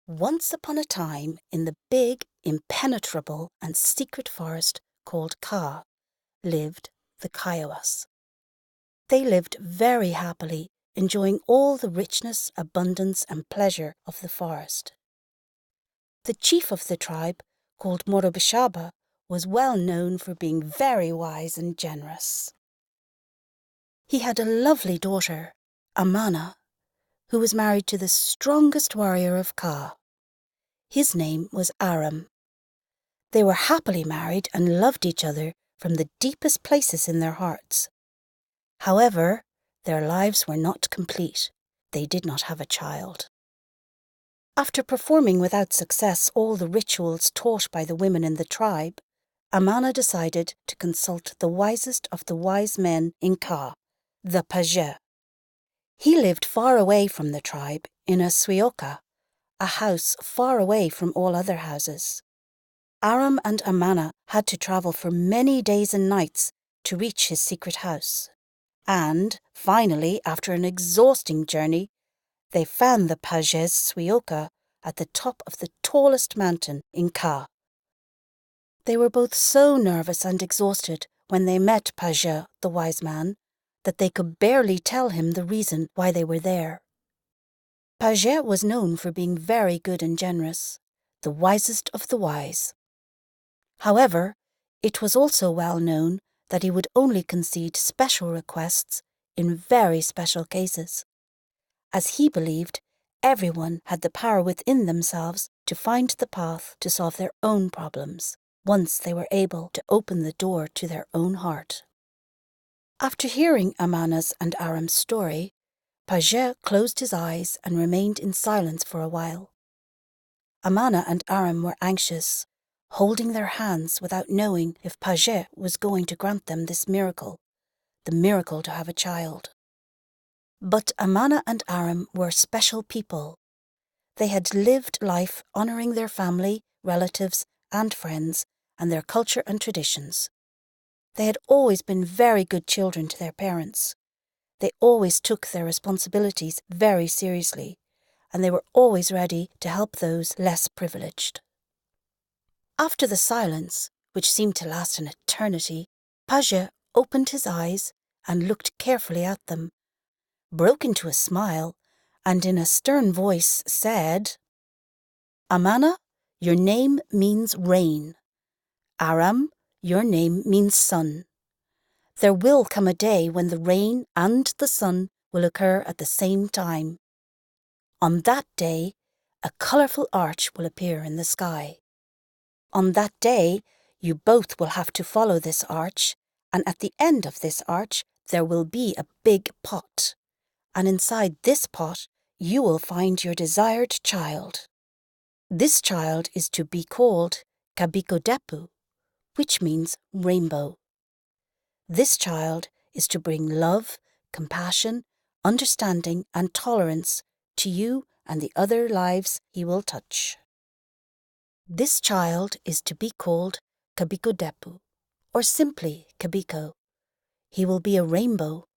Once upon a time, in the big, impenetrable and secret forest called Ka, lived the Kiowas. They lived very happily, enjoying all the richness, abundance and pleasure of the forest. The chief of the tribe, called Morobishaba, was well known for being very wise and generous. He had a lovely daughter, Amana, who was married to the strongest warrior of Ka. His name was Aram. They were happily married and loved each other from the deepest places in their hearts. However, their lives were not complete. They did not have a child. After performing without success all the rituals taught by the women in the tribe, Amana decided to consult the wisest of the wise men in Ka, the Page. He lived far away from the tribe in a suioka, a house far away from all other houses. Aram and Amana had to travel for many days and nights to reach his secret house. And, finally, after an exhausting journey, they found the Page's suioka at the top of the tallest mountain in Ka. They were both so nervous and exhausted when they met Page, the wise man, that they could barely tell him the reason why they were there. Page was known for being very good and generous, the wisest of the wise. However, it was also well known that he would only concede special requests in very special cases, as he believed everyone had the power within themselves to find the path to solve their own problems, once they were able to open the door to their own heart. After hearing Amana's and Aram's story, Page closed his eyes and remained in silence for a while. Amana and Aram were anxious, holding their hands without knowing if Page was going to grant them this miracle, the miracle to have a child. But Amana and Aram were special people. They had lived life honouring their family, relatives and friends and their culture and traditions. They had always been very good children to their parents. They always took their responsibilities very seriously, and they were always ready to help those less privileged. After the silence, which seemed to last an eternity, Page opened his eyes and looked carefully at them, broke into a smile, and in a stern voice said, "Amana, your name means rain. Aram, your name means sun. There will come a day when the rain and the sun will occur at the same time. On that day, a colourful arch will appear in the sky. On that day, you both will have to follow this arch, and at the end of this arch, there will be a big pot. And inside this pot, you will find your desired child. This child is to be called Kabiko, which means rainbow. This child is to bring love, compassion, understanding and tolerance to you and the other lives he will touch. This child is to be called Kabiko, or simply Kabiko. He will be a rainbow,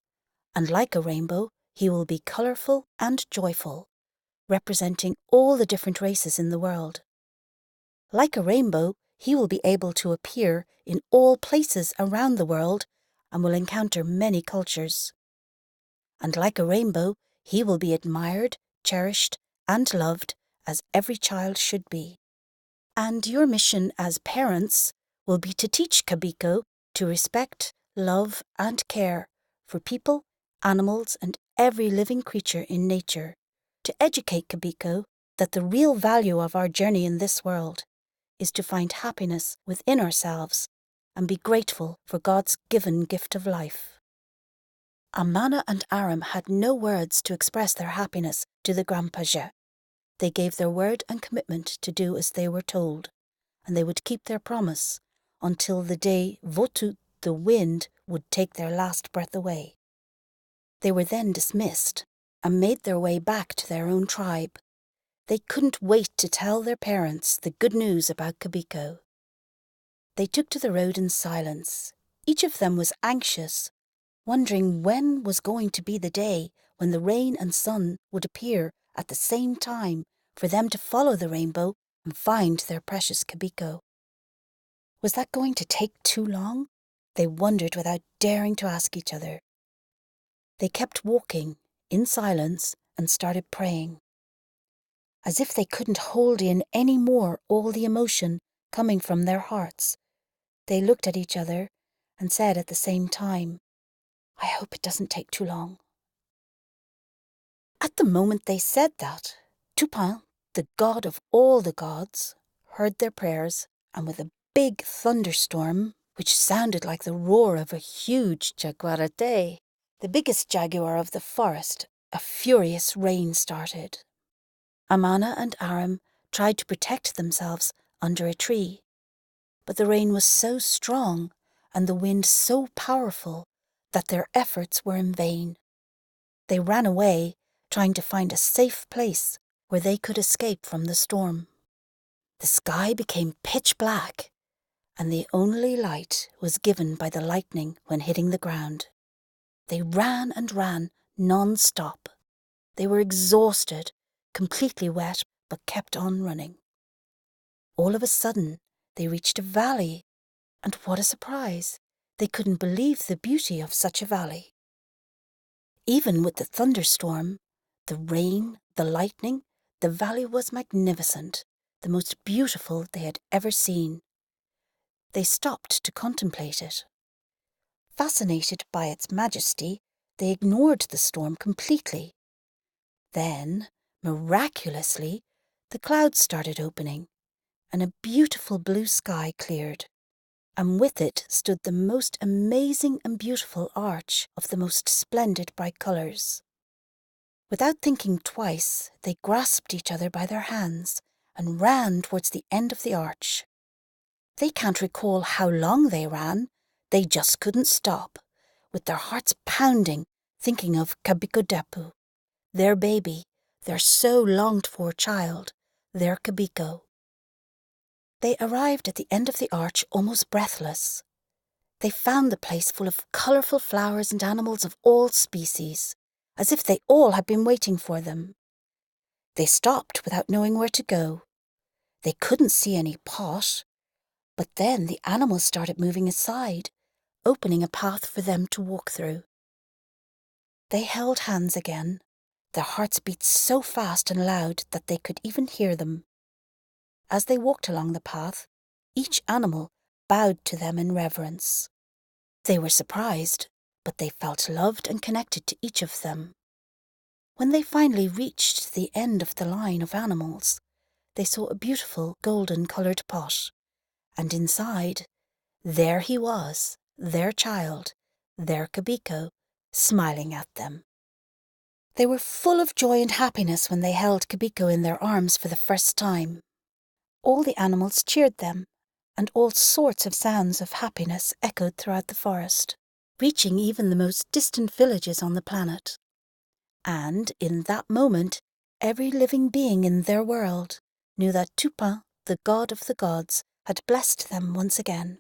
and like a rainbow, he will be colourful and joyful, representing all the different races in the world. Like a rainbow, he will be able to appear in all places around the world and will encounter many cultures. And like a rainbow, he will be admired, cherished, and loved as every child should be. And your mission as parents will be to teach Kabiko to respect, love, and care for people, animals, and every living creature in nature, to educate Kabiko that the real value of our journey in this world is to find happiness within ourselves and be grateful for God's given gift of life. Amana and Aram had no words to express their happiness to the Grand Page. They gave their word and commitment to do as they were told, and they would keep their promise until the day Votu, the wind, would take their last breath away. They were then dismissed and made their way back to their own tribe. They couldn't wait to tell their parents the good news about Kabiko. They took to the road in silence. Each of them was anxious, wondering when was going to be the day when the rain and sun would appear at the same time for them to follow the rainbow and find their precious Kabiko. Was that going to take too long? They wondered without daring to ask each other. They kept walking in silence and started praying. As if they couldn't hold in any more all the emotion coming from their hearts, they looked at each other and said at the same time, "I hope it doesn't take too long." At the moment they said that, Tupin, the god of all the gods, heard their prayers, and with a big thunderstorm, which sounded like the roar of a huge jaguarete, the biggest jaguar of the forest, a furious rain started. Amana and Aram tried to protect themselves under a tree, but the rain was so strong and the wind so powerful that their efforts were in vain. They ran away, trying to find a safe place where they could escape from the storm. The sky became pitch black, and the only light was given by the lightning when hitting the ground. They ran and ran non-stop. They were exhausted, completely wet, but kept on running. All of a sudden, they reached a valley, and what a surprise! They couldn't believe the beauty of such a valley. Even with the thunderstorm, the rain, the lightning, the valley was magnificent, the most beautiful they had ever seen. They stopped to contemplate it. Fascinated by its majesty, they ignored the storm completely. Then, miraculously, the clouds started opening, and a beautiful blue sky cleared, and with it stood the most amazing and beautiful arch of the most splendid bright colours. Without thinking twice, they grasped each other by their hands and ran towards the end of the arch. They can't recall how long they ran, they just couldn't stop, with their hearts pounding, thinking of Kabiko Depu, their baby, their so longed-for child, their Kabiko. They arrived at the end of the arch almost breathless. They found the place full of colourful flowers and animals of all species, as if they all had been waiting for them. They stopped without knowing where to go. They couldn't see any pot, but then the animals started moving aside, opening a path for them to walk through. They held hands again. Their hearts beat so fast and loud that they could even hear them. As they walked along the path, each animal bowed to them in reverence. They were surprised, but they felt loved and connected to each of them. When they finally reached the end of the line of animals, they saw a beautiful golden-coloured pot, and inside, there he was, their child, their Kabiko, smiling at them. They were full of joy and happiness when they held Kabiko in their arms for the first time. All the animals cheered them, and all sorts of sounds of happiness echoed throughout the forest, reaching even the most distant villages on the planet. And in that moment, every living being in their world knew that Tupin, the god of the gods, had blessed them once again.